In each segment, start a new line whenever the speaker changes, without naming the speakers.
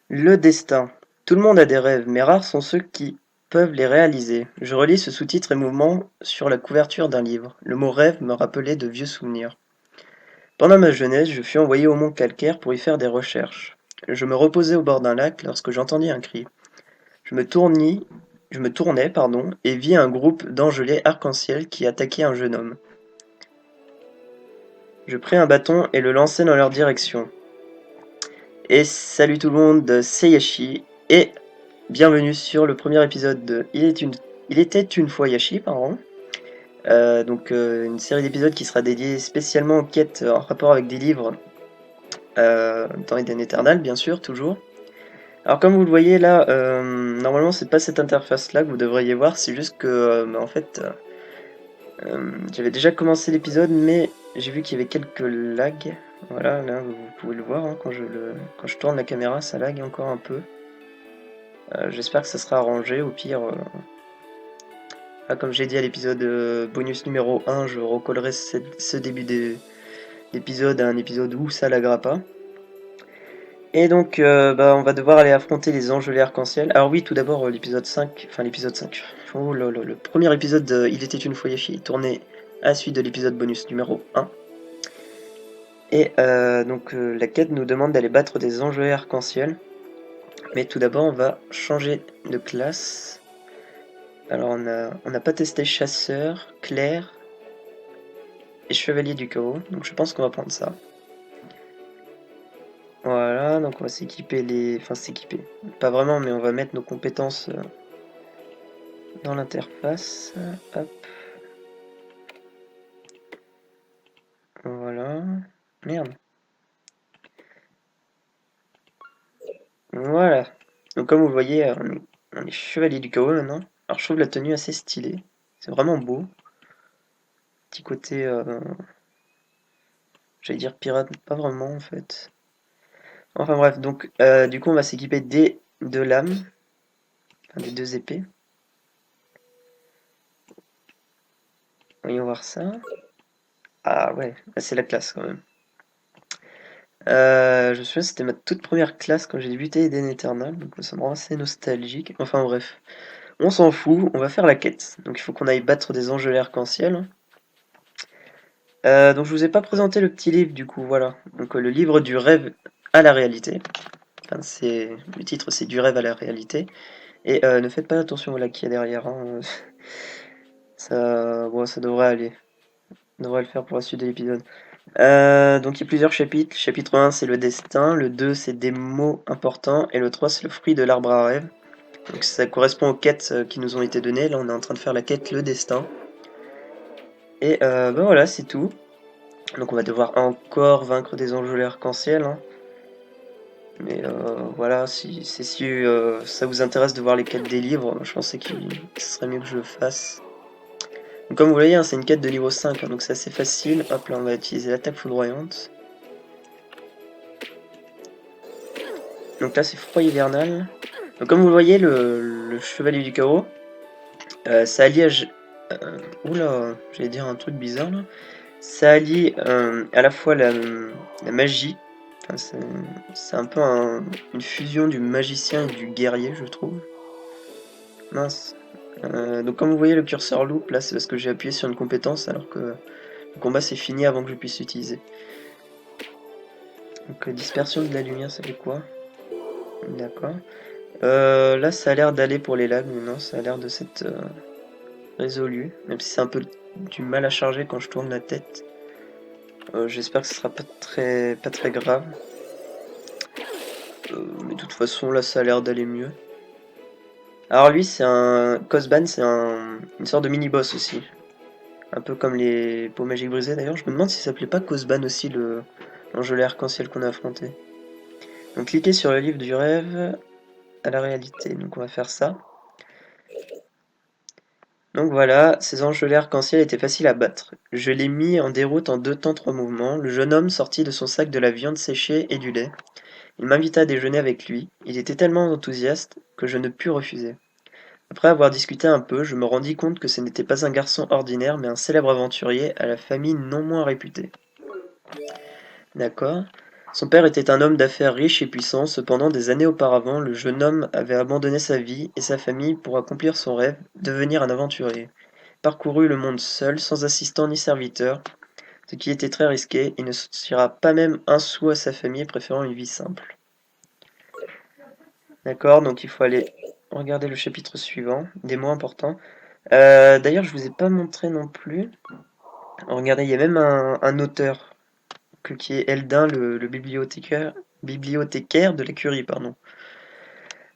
Le destin. Tout le monde a des rêves, mais rares sont ceux qui peuvent les réaliser. Je relis ce sous-titre et mouvement sur la couverture d'un livre. Le mot rêve me rappelait de vieux souvenirs. Pendant ma jeunesse, je fus envoyé au mont Calcaire pour y faire des recherches. Je me reposais au bord d'un lac lorsque j'entendis un cri. Je me tournai, et vis un groupe d'angelés arc-en-ciel qui attaquait un jeune homme. Je pris un bâton et le lançai dans leur direction. Et salut tout le monde, c'est Yashi, et bienvenue sur le premier épisode de Il était une fois Yashi, pardon. Une série d'épisodes qui sera dédiée spécialement aux quêtes en rapport avec des livres dans Eden Eternal, bien sûr, toujours. Alors comme vous le voyez là, normalement c'est pas cette interface là que vous devriez voir, c'est juste que j'avais déjà commencé l'épisode mais j'ai vu qu'il y avait quelques lags. Voilà, là vous pouvez le voir, hein, quand je tourne la caméra ça lag encore un peu. J'espère que ça sera arrangé, au pire, comme j'ai dit à l'épisode bonus numéro 1, je recollerai ce début d'épisode à un épisode où ça laguera pas. Et donc, on va devoir aller affronter les angelés arc-en-ciel. Alors oui, tout d'abord, l'épisode 5. Oh là là, le premier épisode de Il était une fois Yashi, tourné à la suite de l'épisode bonus numéro 1. Et la quête nous demande d'aller battre des angelés arc-en-ciel. Mais tout d'abord, on va changer de classe. Alors on n'a pas testé chasseur, clair et chevalier du chaos, donc je pense qu'on va prendre ça. Voilà, donc on va s'équiper Enfin s'équiper, pas vraiment, mais on va mettre nos compétences dans l'interface. Hop. Voilà. Merde. Voilà. Donc comme vous le voyez, on est chevalier du chaos maintenant. Alors je trouve la tenue assez stylée. C'est vraiment beau. Petit côté, j'allais dire pirate, mais pas vraiment en fait. Enfin bref, donc du coup on va s'équiper des deux lames, enfin des deux épées. Voyons voir ça. Ah ouais, c'est la classe quand même. Je me souviens, c'était ma toute première classe quand j'ai débuté Eden Eternal, donc ça me rend assez nostalgique. Enfin bref, on s'en fout, on va faire la quête. Donc il faut qu'on aille battre des angelés arc-en-ciel. Donc je vous ai pas présenté le petit livre du coup, voilà. Donc le livre du rêve à la réalité. Enfin, le titre c'est du rêve à la réalité. Et ne faites pas attention au lac qu'il y a derrière, hein. Ça devrait aller. On devrait le faire pour la suite de l'épisode. Donc il y a plusieurs chapitres. Chapitre 1 c'est le destin, le 2 c'est des mots importants, et le 3 c'est le fruit de l'arbre à rêve. Donc ça correspond aux quêtes qui nous ont été données. Là on est en train de faire la quête le destin. Et voilà, c'est tout. Donc on va devoir encore vaincre des enjeux arc-en-ciel, hein. Mais voilà, si ça vous intéresse de voir les quêtes des livres, je pensais que ce serait mieux que je le fasse. Donc comme vous voyez, hein, c'est une quête de niveau 5, hein, donc c'est assez facile. Hop là, on va utiliser l'attaque foudroyante. Donc là c'est froid hivernal. Donc comme vous le voyez, le chevalier du chaos, ça allie oula, j'allais dire un truc bizarre là. Ça allie à la fois la magie, enfin, c'est un peu une fusion du magicien et du guerrier, je trouve. Mince. Donc comme vous voyez le curseur loupe, là c'est parce que j'ai appuyé sur une compétence alors que le combat s'est fini avant que je puisse l'utiliser. Donc dispersion de la lumière, ça fait quoi? D'accord. Là ça a l'air d'aller pour les lags, mais non, ça a l'air de s'être résolu, même si c'est un peu du mal à charger quand je tourne la tête. J'espère que ce sera pas très grave. Mais de toute façon là ça a l'air d'aller mieux. Alors lui c'est un Cosban, c'est une sorte de mini-boss aussi. Un peu comme les peaux magiques brisées d'ailleurs. Je me demande si ça s'appelait pas Cosban aussi l'angelé arc-en-ciel qu'on a affronté. Donc cliquez sur le livre du rêve à la réalité. Donc on va faire ça. Donc voilà, ces angelés arc-en-ciel étaient faciles à battre. Je l'ai mis en déroute en 2 temps 3 mouvements. Le jeune homme sortit de son sac de la viande séchée et du lait. Il m'invita à déjeuner avec lui. Il était tellement enthousiaste que je ne pus refuser. Après avoir discuté un peu, je me rendis compte que ce n'était pas un garçon ordinaire, mais un célèbre aventurier à la famille non moins réputée. D'accord. Son père était un homme d'affaires riche et puissant, cependant des années auparavant, le jeune homme avait abandonné sa vie et sa famille pour accomplir son rêve, devenir un aventurier. Il parcourut le monde seul, sans assistant ni serviteur, ce qui était très risqué, il ne soutira pas même un sou à sa famille, préférant une vie simple. D'accord, donc il faut aller regarder le chapitre suivant, des mots importants. D'ailleurs, je vous ai pas montré non plus. Regardez, il y a même un auteur qui est Eldin, le bibliothécaire de l'écurie, pardon.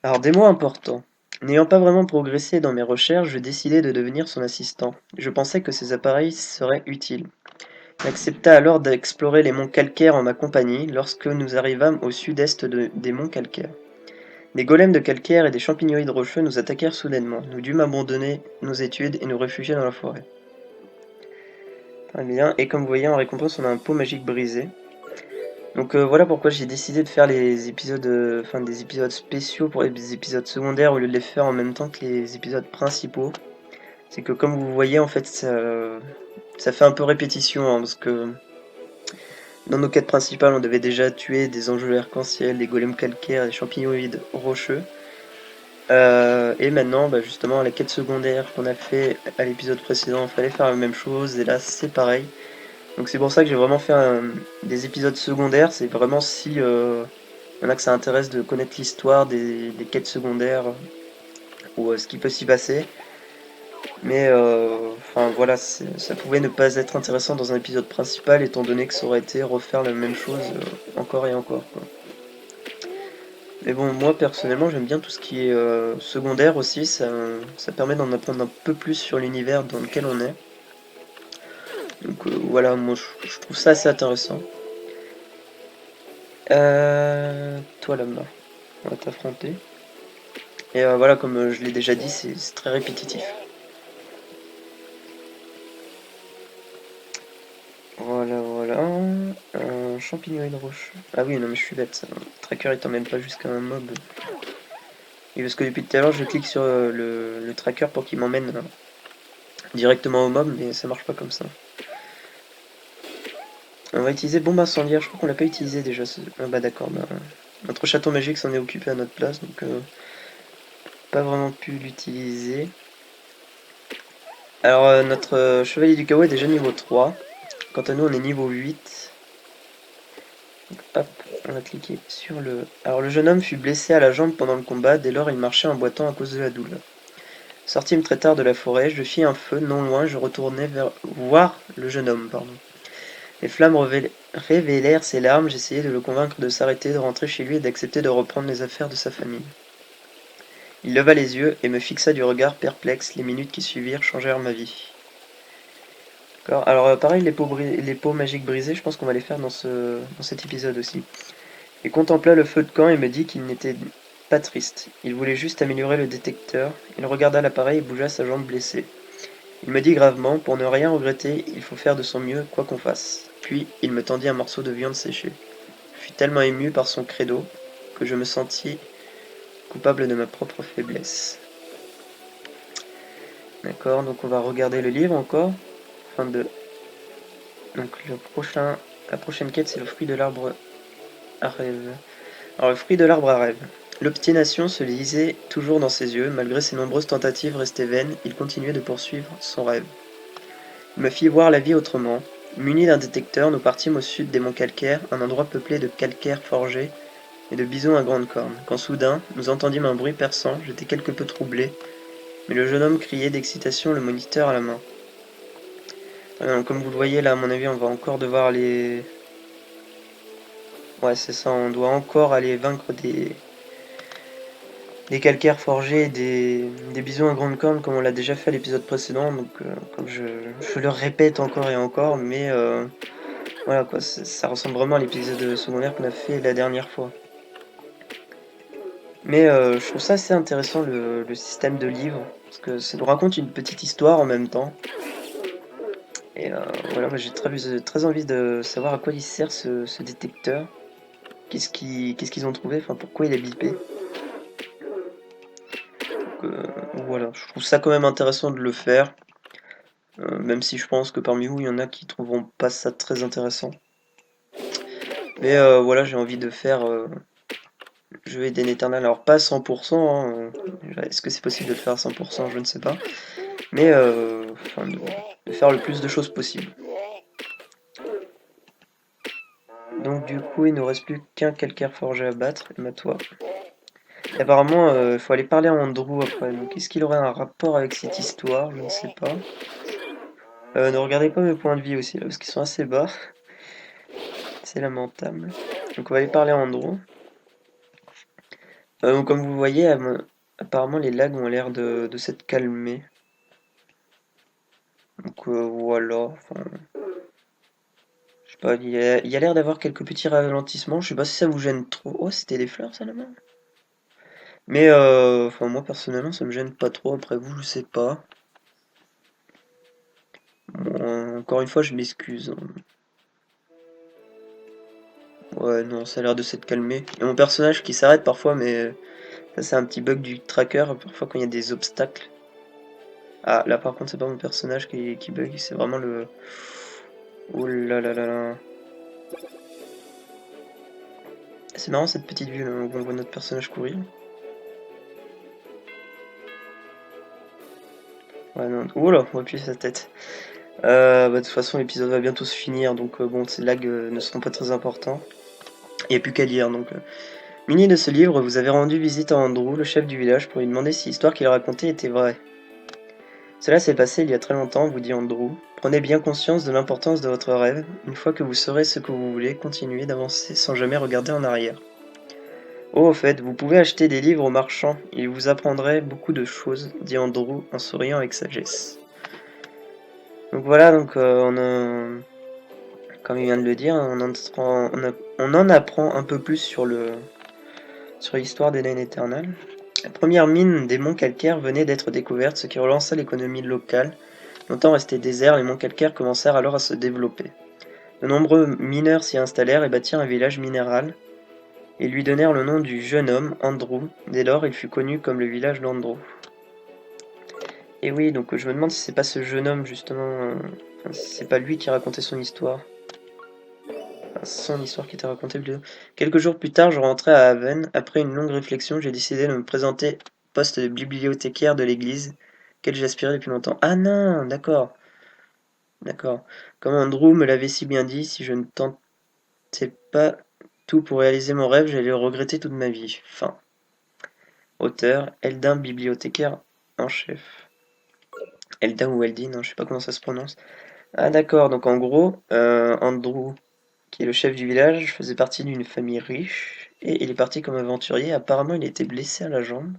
Alors, des mots importants. N'ayant pas vraiment progressé dans mes recherches, je décidai de devenir son assistant. Je pensais que ces appareils seraient utiles. Il accepta alors d'explorer les monts calcaires en ma compagnie lorsque nous arrivâmes au sud-est des monts calcaires. Des golems de calcaire et des champignoïdes rocheux nous attaquèrent soudainement. Nous dûmes abandonner nos études et nous réfugier dans la forêt. Très bien, et comme vous voyez, en récompense, on a un pot magique brisé. Donc voilà pourquoi j'ai décidé de faire les épisodes, enfin des épisodes spéciaux pour les épisodes secondaires au lieu de les faire en même temps que les épisodes principaux. C'est que comme vous voyez, en fait, ça fait un peu répétition, hein, parce que dans nos quêtes principales, on devait déjà tuer des enjeux arc-en-ciel, des golems calcaires, des champignoïdes rocheux. Et maintenant, bah, justement, la quête secondaire qu'on a fait à l'épisode précédent, il fallait faire la même chose, et là c'est pareil. Donc c'est pour ça que j'ai vraiment fait des épisodes secondaires, c'est vraiment si y en a que ça intéresse de connaître l'histoire des quêtes secondaires ou ce qui peut s'y passer. Mais enfin voilà, ça pouvait ne pas être intéressant dans un épisode principal étant donné que ça aurait été refaire la même chose encore et encore, quoi. Mais bon, moi personnellement j'aime bien tout ce qui est secondaire aussi, ça permet d'en apprendre un peu plus sur l'univers dans lequel on est. Donc voilà, moi je trouve ça assez intéressant. Toi là-bas, on va t'affronter. Et voilà, comme je l'ai déjà dit, c'est très répétitif. Voilà, voilà. Un champignoïde rocheux. Ah oui, non mais je suis bête, ça. Le tracker il t'emmène pas jusqu'à un mob. Et parce que depuis tout à l'heure je clique sur le tracker pour qu'il m'emmène directement au mob, mais ça marche pas comme ça. On va utiliser bombe incendiaire, je crois qu'on l'a pas utilisé déjà. Ah bah d'accord, bah, notre château magique s'en est occupé à notre place, donc pas vraiment pu l'utiliser. Alors notre chevalier du chaos est déjà niveau 3. Quant à nous on est niveau 8. Donc, hop, on va cliquer sur le... Alors le jeune homme fut blessé à la jambe pendant le combat, dès lors il marchait en boitant à cause de la douleur. Sortîmes très tard de la forêt, je fis un feu non loin, je retournai voir le jeune homme, pardon. Les flammes révélèrent ses larmes, j'essayai de le convaincre de s'arrêter, de rentrer chez lui et d'accepter de reprendre les affaires de sa famille. Il leva les yeux et me fixa du regard perplexe, les minutes qui suivirent changèrent ma vie. D'accord. Alors pareil, les pots magiques brisés, je pense qu'on va les faire dans cet épisode aussi. Il contempla le feu de camp et me dit qu'il n'était pas triste. Il voulait juste améliorer le détecteur. Il regarda l'appareil et bougea sa jambe blessée. Il me dit gravement, pour ne rien regretter, il faut faire de son mieux, quoi qu'on fasse. Puis, il me tendit un morceau de viande séchée. Je fus tellement ému par son credo que je me sentis coupable de ma propre faiblesse. D'accord, donc on va regarder le livre encore. Donc la prochaine quête, c'est le fruit de l'arbre à rêve. Alors le fruit de l'arbre à rêve. L'obstination se lisait toujours dans ses yeux, malgré ses nombreuses tentatives restées vaines, il continuait de poursuivre son rêve. Il me fit voir la vie autrement. Munis d'un détecteur, nous partîmes au sud des monts calcaires, un endroit peuplé de calcaire forgé et de bisons à grandes cornes. Quand soudain, nous entendîmes un bruit perçant, j'étais quelque peu troublé, mais le jeune homme criait d'excitation, le moniteur à la main. Comme vous le voyez là, à mon avis, on va encore devoir aller... Ouais, c'est ça, on doit encore aller vaincre des calcaires forgés et des bisons à grandes cornes comme on l'a déjà fait à l'épisode précédent, donc comme je le répète encore et encore, mais voilà quoi, ça ressemble vraiment à l'épisode secondaire qu'on a fait la dernière fois. Mais je trouve ça assez intéressant le système de livre, parce que ça nous raconte une petite histoire en même temps. Et voilà, j'ai très envie de savoir à quoi il sert ce détecteur. Qu'est-ce qu'ils ont trouvé, enfin pourquoi il est bipé. Donc voilà, je trouve ça quand même intéressant de le faire. Même si je pense que parmi vous, il y en a qui trouveront pas ça très intéressant. Mais voilà, j'ai envie de faire jeu Eden Eternal. Alors pas 100%, hein, est-ce que c'est possible de le faire à 100%? Je ne sais pas. Mais enfin, de faire le plus de choses possible. Donc du coup, il ne nous reste plus qu'un calcaire forgé à battre, et toi. Et apparemment, il faut aller parler à Andrew après. Donc est-ce qu'il aurait un rapport avec cette histoire? Je ne sais pas. Ne regardez pas mes points de vie aussi, là, parce qu'ils sont assez bas. C'est lamentable. Donc on va aller parler à Andrew. Donc, comme vous voyez, apparemment les lags ont l'air de s'être calmés. Donc voilà. Enfin, je sais pas, il y a l'air d'avoir quelques petits ralentissements. Je sais pas si ça vous gêne trop. Oh, c'était des fleurs, ça, là-bas? Mais enfin, moi personnellement, ça me gêne pas trop. Après vous, je sais pas. Bon, encore une fois, je m'excuse, hein. Ouais, non, ça a l'air de s'être calmé. Il y a mon personnage qui s'arrête parfois, mais ça, c'est un petit bug du tracker. Parfois, quand il y a des obstacles. Ah, là, par contre, c'est pas mon personnage qui bug, c'est vraiment le. Oh là là là là. C'est marrant cette petite vue là, où on voit notre personnage courir. Ouais, non. Oh là, on va appuyer sa tête. Bah, de toute façon, l'épisode va bientôt se finir, donc bon, ces lags ne seront pas très importants. Il n'y a plus qu'à lire, donc. Muni de ce livre, vous avez rendu visite à Andrew, le chef du village, pour lui demander si l'histoire qu'il racontait était vraie. Cela s'est passé il y a très longtemps, vous dit Andrew. Prenez bien conscience de l'importance de votre rêve. Une fois que vous saurez ce que vous voulez, continuez d'avancer sans jamais regarder en arrière. Oh, au fait, vous pouvez acheter des livres au marchand. Ils vous apprendraient beaucoup de choses, dit Andrew en souriant avec sagesse. Donc voilà, donc comme il vient de le dire, on en apprend un peu plus sur l'histoire d'Eden Eternal. La première mine des monts calcaires venait d'être découverte, ce qui relança l'économie locale. Longtemps restés déserts, les monts calcaires commencèrent alors à se développer. De nombreux mineurs s'y installèrent et bâtirent un village minéral, et lui donnèrent le nom du jeune homme, Andrew. Dès lors, il fut connu comme le village d'Andrew. Et oui, donc je me demande si c'est pas ce jeune homme justement, enfin, si c'est pas lui qui racontait son histoire. Enfin, son histoire qui était racontée plutôt. Quelques jours plus tard, je rentrais à Haven. Après une longue réflexion, j'ai décidé de me présenter au poste de bibliothécaire de l'église, auquel j'aspirais depuis longtemps. Ah non, d'accord, d'accord. Comme Andrew me l'avait si bien dit, si je ne tentais pas tout pour réaliser mon rêve, j'allais le regretter toute ma vie. Fin. Auteur, Eldin, bibliothécaire en chef. Eldin ou Eldin, hein, je sais pas comment ça se prononce. Ah d'accord, donc en gros, Andrew, qui est le chef du village, faisait partie d'une famille riche, et il est parti comme aventurier. Apparemment, il a été blessé à la jambe.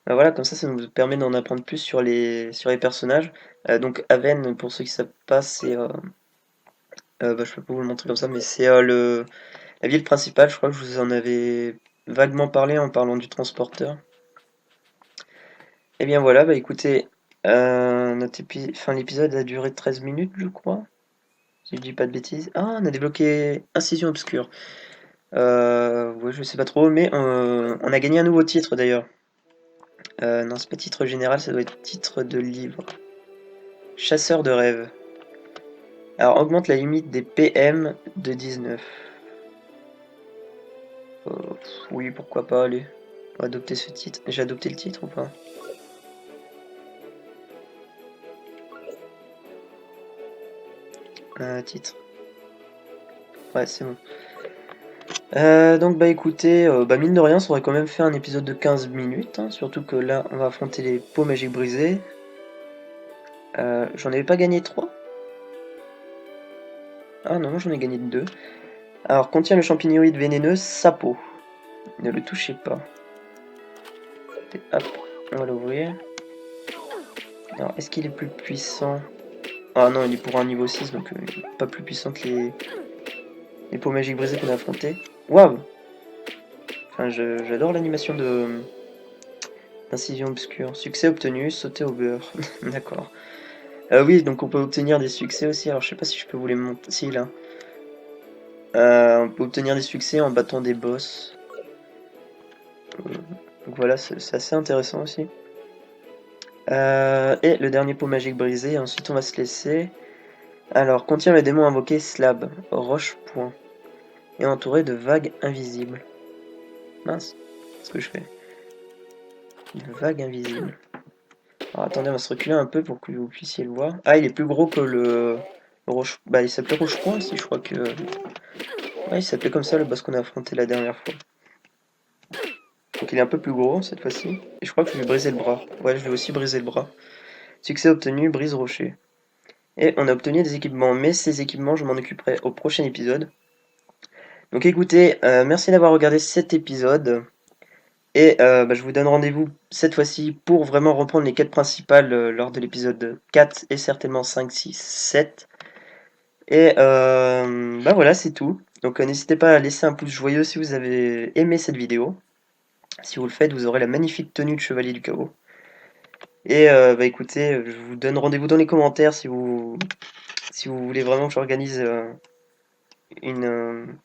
Bah voilà, comme ça nous permet d'en apprendre plus sur les personnages. Donc Aven, pour ceux qui savent pas, c'est... bah, je peux pas vous le montrer comme ça, mais c'est la ville principale. Je crois que je vous en avais vaguement parlé en parlant du transporteur. Et bien voilà, bah écoutez, l'épisode a duré 13 minutes, je crois. Si je dis pas de bêtises. Ah, on a débloqué Incision Obscure. Ouais, je sais pas trop, mais on a gagné un nouveau titre d'ailleurs. Non, c'est pas titre général, ça doit être titre de livre. Chasseur de rêves. Alors, augmente la limite des PM de 19. Oui, pourquoi pas, allez. On va adopter ce titre. J'ai adopté le titre ou pas? Titre. Ouais, c'est bon. Donc bah écoutez, bah mine de rien, ça aurait quand même fait un épisode de 15 minutes, hein, surtout que là, on va affronter les pots magiques brisés. J'en avais pas gagné 3. Ah non, j'en ai gagné 2. Alors, contient le champignoïde vénéneux Sapo. Ne le touchez pas. Hop, on va l'ouvrir. Alors, est-ce qu'il est plus puissant? Ah non, il est pour un niveau 6, donc pas plus puissant que les pots magiques brisés qu'on a affrontés. Waouh! Enfin, j'adore l'animation d'incision obscure. Succès obtenu, sauter au beurre. D'accord. Oui, donc on peut obtenir des succès aussi. Alors, je sais pas si je peux vous les montrer. Si, là. On peut obtenir des succès en battant des boss. Donc voilà, c'est assez intéressant aussi. Et le dernier pot magique brisé. Ensuite, on va se laisser. Alors, contient le démon invoqué Slab, roche point, et entouré de vagues invisibles. Mince, qu'est-ce que je fais? De vagues invisibles. Alors attendez, on va se reculer un peu pour que vous puissiez le voir. Ah, il est plus gros que le roche... Bah, il s'appelait roche point aussi, je crois que... Ouais, il s'appelait comme ça le boss qu'on a affronté la dernière fois. Donc il est un peu plus gros cette fois-ci. Et je crois que je vais briser le bras. Ouais, je vais aussi briser le bras. Succès obtenu, brise rocher. Et on a obtenu des équipements, mais ces équipements, je m'en occuperai au prochain épisode. Donc écoutez, merci d'avoir regardé cet épisode. Et bah, je vous donne rendez-vous cette fois-ci pour vraiment reprendre les quêtes principales lors de l'épisode 4 et certainement 5, 6, 7. Et bah voilà, c'est tout. Donc n'hésitez pas à laisser un pouce joyeux si vous avez aimé cette vidéo. Si vous le faites, vous aurez la magnifique tenue de chevalier du chaos. Et bah écoutez, je vous donne rendez-vous dans les commentaires si vous voulez vraiment que j'organise une,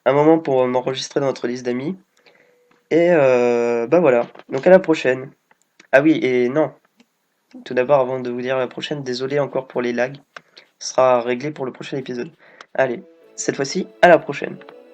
un moment pour m'enregistrer dans notre liste d'amis. Et bah voilà, donc à la prochaine. Ah oui, et non, tout d'abord avant de vous dire à la prochaine, désolé encore pour les lags, ce sera réglé pour le prochain épisode. Allez, cette fois-ci, à la prochaine.